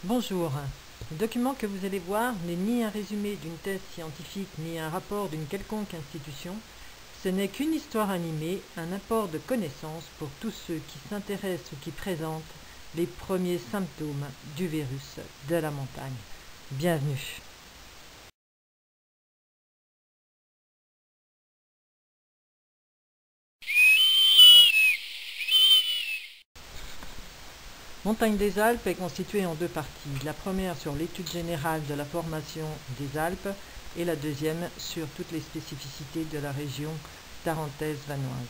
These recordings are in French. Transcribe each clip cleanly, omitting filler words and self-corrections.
Bonjour. Le document que vous allez voir n'est ni un résumé d'une thèse scientifique ni un rapport d'une quelconque institution. Ce n'est qu'une histoire animée, un apport de connaissances pour tous ceux qui s'intéressent ou qui présentent les premiers symptômes du virus de la montagne. Bienvenue. Montagne des Alpes est constituée en deux parties. La première sur l'étude générale de la formation des Alpes et la deuxième sur toutes les spécificités de la région tarentaise-vanoise.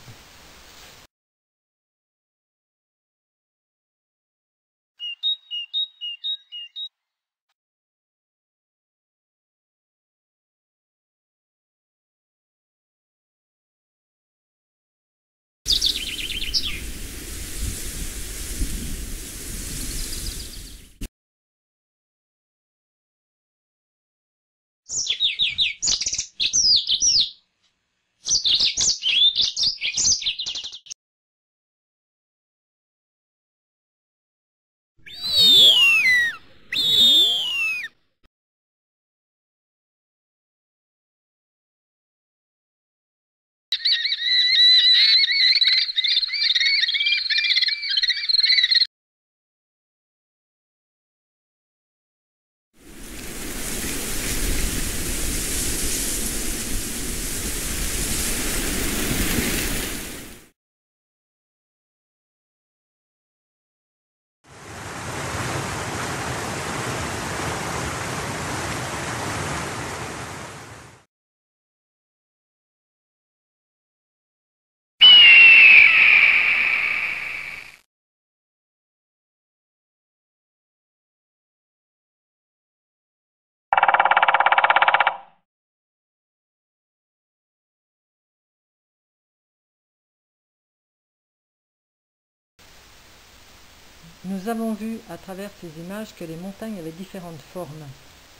Nous avons vu à travers ces images que les montagnes avaient différentes formes,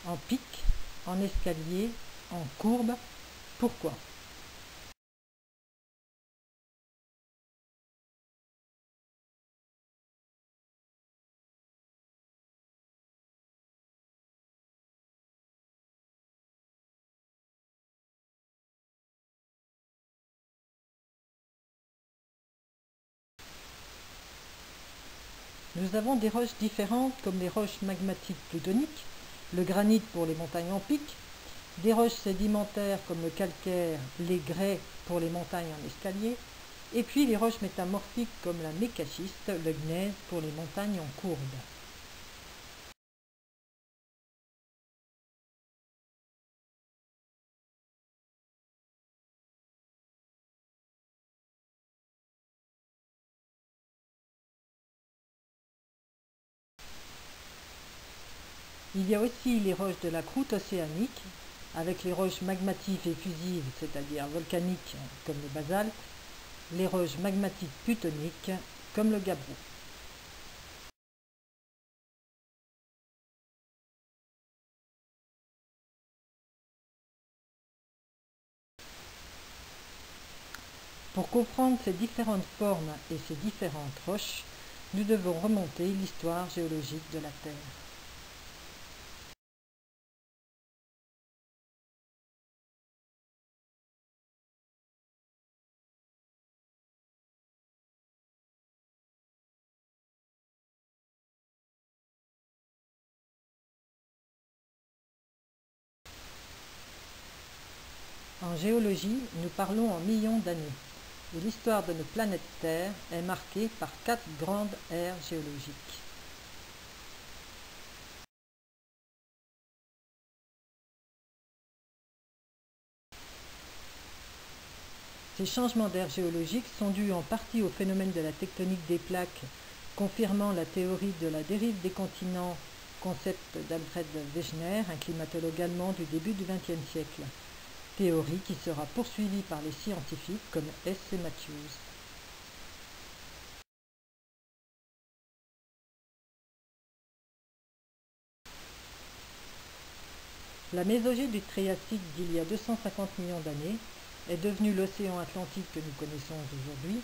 en pic, en escalier, en courbe. Pourquoi? Nous avons des roches différentes comme les roches magmatiques plutoniques, le granit pour les montagnes en pic, des roches sédimentaires comme le calcaire, les grès pour les montagnes en escalier, et puis les roches métamorphiques comme la mécaschiste, le gneiss pour les montagnes en courbe. Il y a aussi les roches de la croûte océanique, avec les roches magmatiques effusives, c'est-à-dire volcaniques comme le basalte, les roches magmatiques plutoniques comme le gabbro. Pour comprendre ces différentes formes et ces différentes roches, nous devons remonter l'histoire géologique de la Terre. En géologie, nous parlons en millions d'années, et l'histoire de notre planète Terre est marquée par 4 grandes ères géologiques. Ces changements d'ère géologique sont dus en partie au phénomène de la tectonique des plaques, confirmant la théorie de la dérive des continents, concept d'Alfred Wegener, un climatologue allemand du début du XXe siècle. Théorie qui sera poursuivie par les scientifiques comme S. et Matthews. La Mésogée du Triassique d'il y a 250 millions d'années est devenue l'océan Atlantique que nous connaissons aujourd'hui,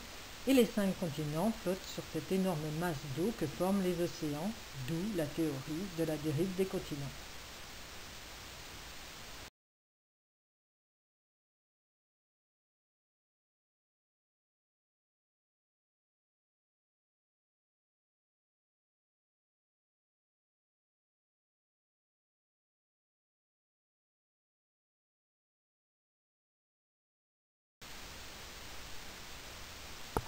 et les 5 continents flottent sur cette énorme masse d'eau que forment les océans, d'où la théorie de la dérive des continents.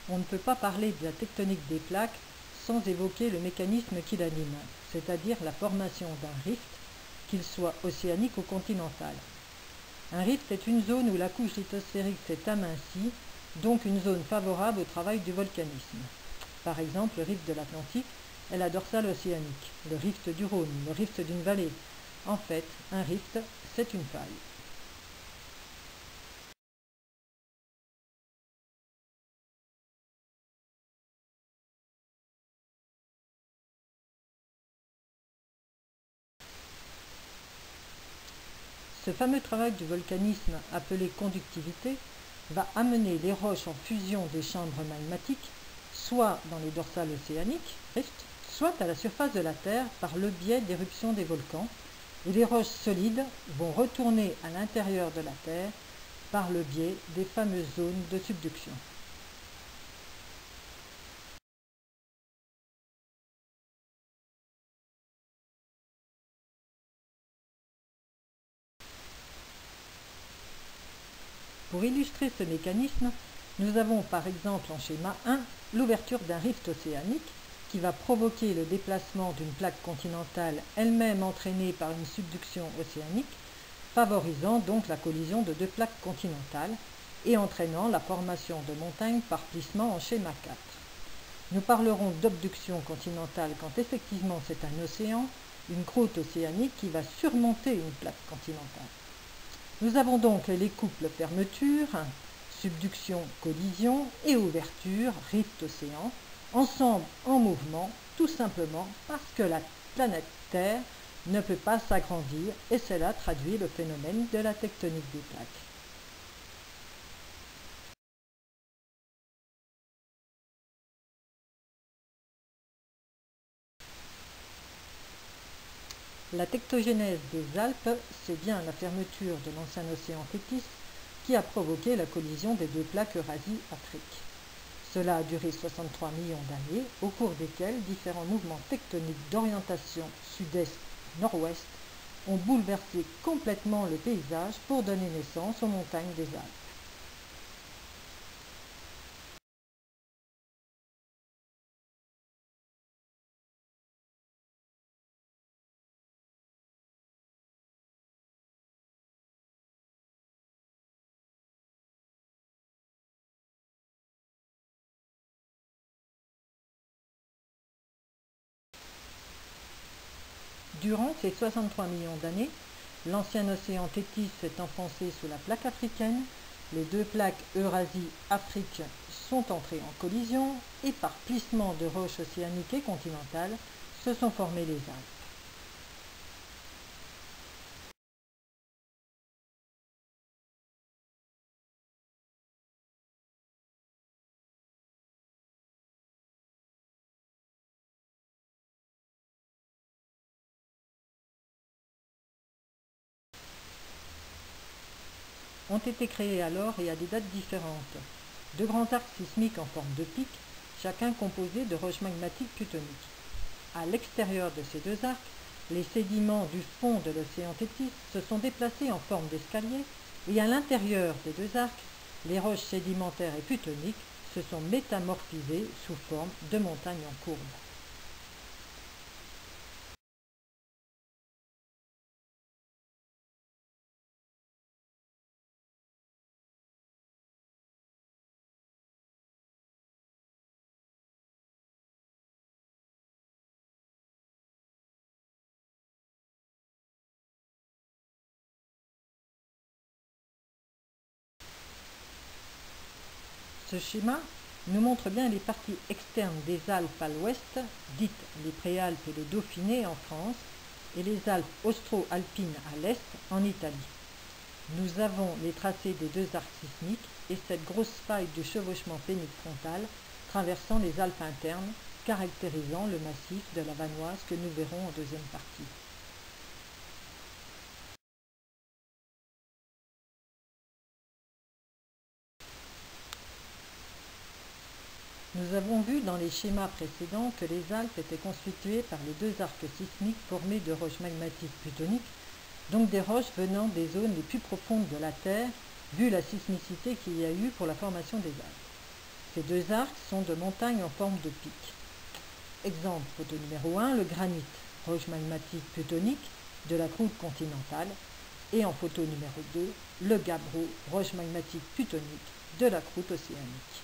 On ne peut pas parler de la tectonique des plaques sans évoquer le mécanisme qui l'anime, c'est-à-dire la formation d'un rift, qu'il soit océanique ou continental. Un rift est une zone où la couche lithosphérique s'est amincie, donc une zone favorable au travail du volcanisme. Par exemple, le rift de l'Atlantique est la dorsale océanique, le rift du Rhône, le rift d'une vallée. En fait, un rift, c'est une faille. Ce fameux travail du volcanisme, appelé conductivité, va amener les roches en fusion des chambres magmatiques, soit dans les dorsales océaniques, rifts, soit à la surface de la Terre par le biais d'éruptions des volcans, et les roches solides vont retourner à l'intérieur de la Terre par le biais des fameuses zones de subduction. Pour illustrer ce mécanisme, nous avons par exemple en schéma 1 l'ouverture d'un rift océanique qui va provoquer le déplacement d'une plaque continentale elle-même entraînée par une subduction océanique, favorisant donc la collision de deux plaques continentales et entraînant la formation de montagnes par plissement en schéma 4. Nous parlerons d'obduction continentale quand effectivement c'est un océan, une croûte océanique qui va surmonter une plaque continentale. Nous avons donc les couples fermeture, subduction, collision et ouverture, rift océan, ensemble en mouvement, tout simplement parce que la planète Terre ne peut pas s'agrandir et cela traduit le phénomène de la tectonique des plaques. La tectogénèse des Alpes, c'est bien la fermeture de l'ancien océan Tethys qui a provoqué la collision des deux plaques Eurasie-Afrique. Cela a duré 63 millions d'années, au cours desquels différents mouvements tectoniques d'orientation sud-est-nord-ouest ont bouleversé complètement le paysage pour donner naissance aux montagnes des Alpes. Durant ces 63 millions d'années, l'ancien océan Tethys s'est enfoncé sous la plaque africaine, les deux plaques Eurasie-Afrique sont entrées en collision et par plissement de roches océaniques et continentales se sont formées les Alpes. Ont été créés alors et à des dates différentes. Deux grands arcs sismiques en forme de pic, chacun composé de roches magmatiques plutoniques. À l'extérieur de ces deux arcs, les sédiments du fond de l'océan Tethys se sont déplacés en forme d'escalier et à l'intérieur des deux arcs, les roches sédimentaires et plutoniques se sont métamorphisées sous forme de montagnes en courbe. Ce schéma nous montre bien les parties externes des Alpes à l'ouest, dites les Préalpes et le Dauphiné en France, et les Alpes austro-alpines à l'est en Italie. Nous avons les tracés des deux arcs sismiques et cette grosse faille du chevauchement pénique frontal traversant les Alpes internes, caractérisant le massif de la Vanoise que nous verrons en deuxième partie. Nous avons vu dans les schémas précédents que les Alpes étaient constituées par les deux arcs sismiques formés de roches magmatiques plutoniques, donc des roches venant des zones les plus profondes de la Terre, vu la sismicité qu'il y a eu pour la formation des Alpes. Ces deux arcs sont de montagnes en forme de pic. Exemple, photo numéro 1, le granit, roche magmatique plutonique de la croûte continentale, et en photo numéro 2, le gabbro, roche magmatique plutonique de la croûte océanique.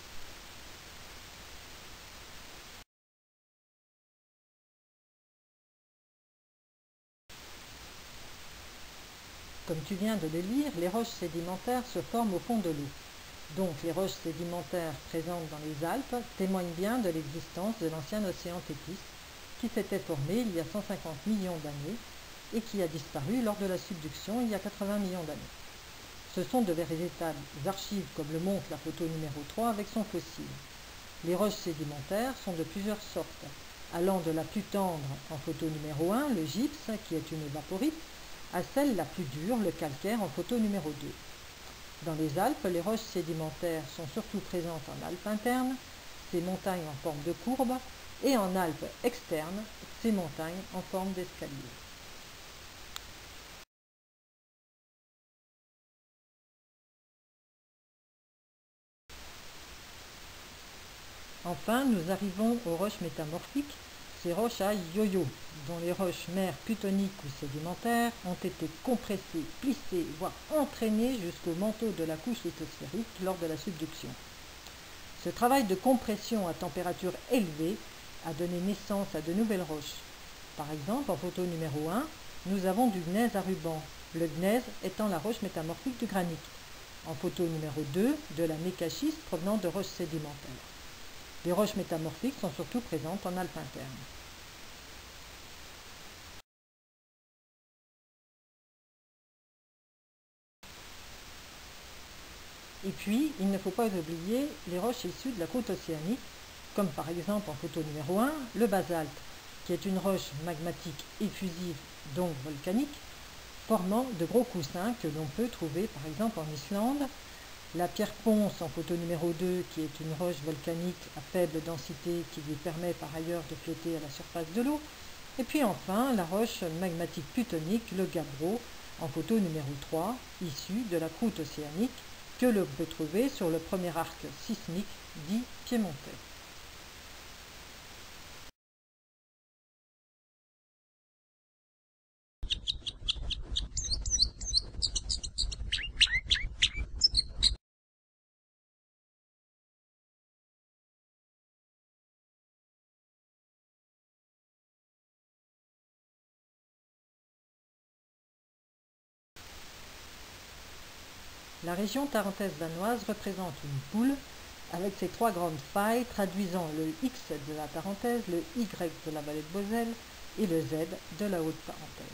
Comme tu viens de le lire, les roches sédimentaires se forment au fond de l'eau. Donc les roches sédimentaires présentes dans les Alpes témoignent bien de l'existence de l'ancien océan Téthys, qui s'était formé il y a 150 millions d'années et qui a disparu lors de la subduction il y a 80 millions d'années. Ce sont de véritables archives, comme le montre la photo numéro 3 avec son fossile. Les roches sédimentaires sont de plusieurs sortes, allant de la plus tendre en photo numéro 1, le gypse, qui est une évaporite, à celle la plus dure, le calcaire, en photo numéro 2. Dans les Alpes, les roches sédimentaires sont surtout présentes en Alpes internes, ces montagnes en forme de courbe, et en Alpes externes, ces montagnes en forme d'escalier. Enfin, nous arrivons aux roches métamorphiques, ces roches à yo-yo, dont les roches mères plutoniques ou sédimentaires ont été compressées, plissées, voire entraînées jusqu'au manteau de la couche lithosphérique lors de la subduction. Ce travail de compression à température élevée a donné naissance à de nouvelles roches. Par exemple, en photo numéro 1, nous avons du gneiss à ruban, le gneiss étant la roche métamorphique du granit. En photo numéro 2, de la mécachiste provenant de roches sédimentaires. Les roches métamorphiques sont surtout présentes en Alpes internes. Et puis, il ne faut pas oublier les roches issues de la croûte océanique, comme par exemple en photo numéro 1, le basalte, qui est une roche magmatique effusive, donc volcanique, formant de gros coussins que l'on peut trouver par exemple en Islande. La pierre ponce en photo numéro 2, qui est une roche volcanique à faible densité qui lui permet par ailleurs de flotter à la surface de l'eau. Et puis enfin, la roche magmatique plutonique, le gabbro, en photo numéro 3, issue de la croûte océanique, que l'on peut trouver sur le premier arc sismique dit piémontais. La région tarentaise danoise représente une poule avec ses trois grandes failles traduisant le X de la Tarentaise, le Y de la vallée de Moselle et le Z de la haute Tarentaise.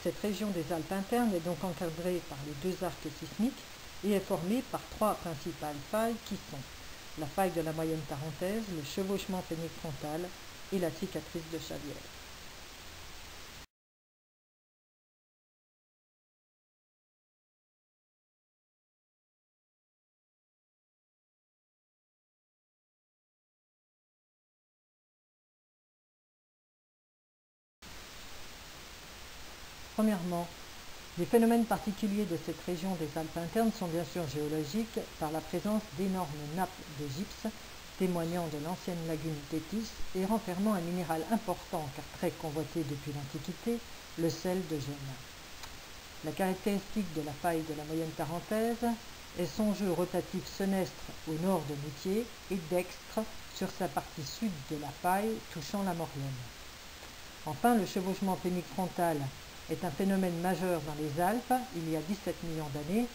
Cette région des Alpes internes est donc encadrée par les deux arcs sismiques et est formée par trois principales failles qui sont la faille de la moyenne tarentaise, le chevauchement pénique-frontal et la cicatrice de Chavière. Premièrement, les phénomènes particuliers de cette région des Alpes internes sont bien sûr géologiques par la présence d'énormes nappes de gypse témoignant de l'ancienne lagune Téthys et renfermant un minéral important car très convoité depuis l'Antiquité, le sel de Gênes. La caractéristique de la faille de la moyenne tarentaise est son jeu rotatif senestre au nord de Moutier et dextre sur sa partie sud de la faille touchant la Maurienne. Enfin, le chevauchement pénique frontal est un phénomène majeur dans les Alpes il y a 17 millions d'années,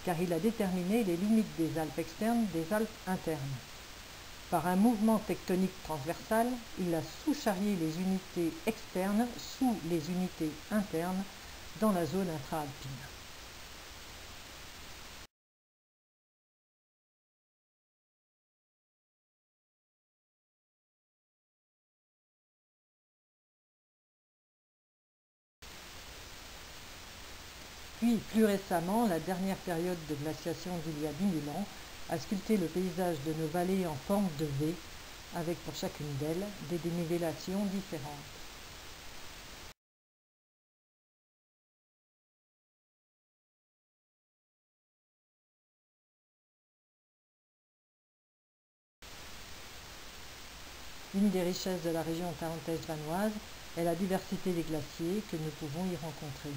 car il a déterminé les limites des Alpes externes des Alpes internes. Par un mouvement tectonique transversal, il a sous-charrié les unités externes sous les unités internes dans la zone intra-alpine. Puis, plus récemment, la dernière période de glaciation d'il y a 10 000 ans a sculpté le paysage de nos vallées en forme de V, avec pour chacune d'elles des dénivellations différentes. Une des richesses de la région tarentaise-vanoise est la diversité des glaciers que nous pouvons y rencontrer.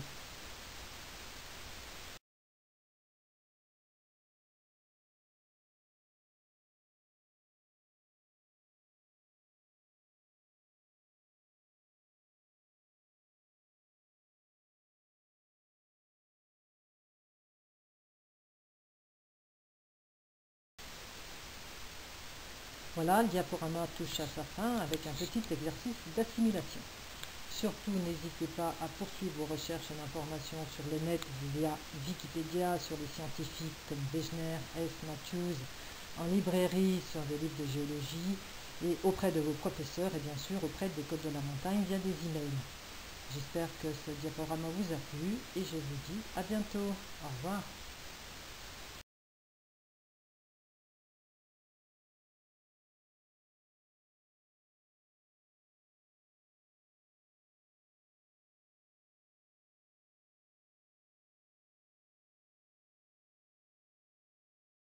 Voilà, le diaporama touche à sa fin avec un petit exercice d'assimilation. Surtout, n'hésitez pas à poursuivre vos recherches et informations sur le net via Wikipédia, sur les scientifiques comme Wegener, S. Matthews, en librairie sur des livres de géologie et auprès de vos professeurs et bien sûr auprès des Côtes de la Montagne via des emails. J'espère que ce diaporama vous a plu et je vous dis à bientôt. Au revoir.